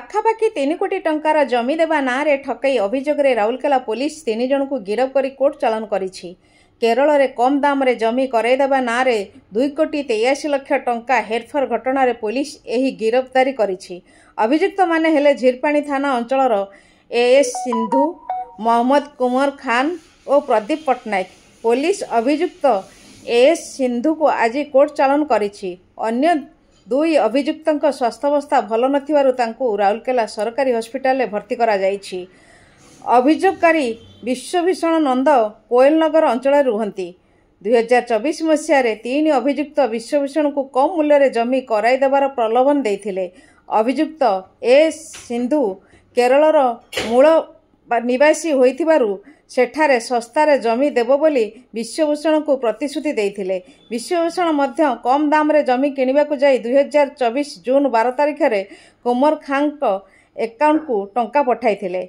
ପାଖାପାଖି 3 କୋଟି ଟଙ୍କାର ଜମି ଦେବା ନାଁରେ ଠକେଇ ଅଭିଯୋଗରେ ରାଉରକେଲା ପୋଲିସ 3 ଜଣଙ୍କୁ ଗିରଫ କରି କୋର୍ଟ ଚାଲାଣ କରିଛି। କେରଳରେ କମ୍ ଦାମରେ ଜମି କରାଇଦେବା ନାଁରେ 2 କୋଟି 83 ଲକ୍ଷ ଟଙ୍କା ହେରଫେର ଘଟଣାରେ ପୋଲିସ ଏହି ଗିରଫଦାରୀ କରିଛି। ଅଭିଯୁକ୍ତମାନେ ହେଲେ ଝିରପାଣି ଥାନା ଅଞ୍ଚଳର ଏଏସ୍ ସିନ୍ଧୁ, ମହମ୍ମଦ କୁମର ଖାନ ଓ ପ୍ରଦୀପ ପଟ୍ଟନାୟକ। ପୋଲିସ ଅଭିଯୁକ୍ତ ଏଏସ୍ ସିନ୍ଧୁକୁ ଆଜି କୋର୍ଟ ଚାଲାଣ କରିଛି। ଅନ୍ୟ 2 ଅଭିଯୁକ୍ତଙ୍କ ସ୍ୱାସ୍ଥ୍ୟାବସ୍ଥା ଭଲ ନଥିବାରୁ ତାଙ୍କୁ ରାଉରକେଲା ସରକାରୀ ହସ୍ପିଟାଲରେ ଭର୍ତ୍ତି କରାଯାଇଛି। ଅଭିଯୋଗକାରୀ ବିଶ୍ୱଭୂଷଣ ନନ୍ଦ କୋଏଲନଗର ଅଞ୍ଚଳରେ ରୁହନ୍ତି। 2024 ମସିହାରେ 3 ଅଭିଯୁକ୍ତ ବିଶ୍ୱଭୂଷଣଙ୍କୁ କମ୍ ମୂଲ୍ୟରେ ଜମି କରାଇଦେବାର ପ୍ରଲୋଭନ ଦେଇଥିଲେ। ଅଭିଯୁକ୍ତ ଏଏସ୍ ସିନ୍ଧୁ କେରଳର ମୂଳ ନିବାସୀ ହୋଇଥିବାରୁ ସେଠାରେ ଶସ୍ତାରେ ଜମି ଦେବ ବୋଲି ବିଶ୍ୱଭୂଷଣଙ୍କୁ ପ୍ରତିଶ୍ରୁତି ଦେଇଥିଲେ। ବିଶ୍ୱଭୂଷଣ ମଧ୍ୟ କମ୍ ଦାମରେ ଜମି କିଣିବାକୁ ଯାଇ 2024 ଜୁନ୍ 12 ତାରିଖରେ କୁମର ଖାନଙ୍କ ଆକାଉଣ୍ଟକୁ ଟଙ୍କା ପଠାଇଥିଲେ।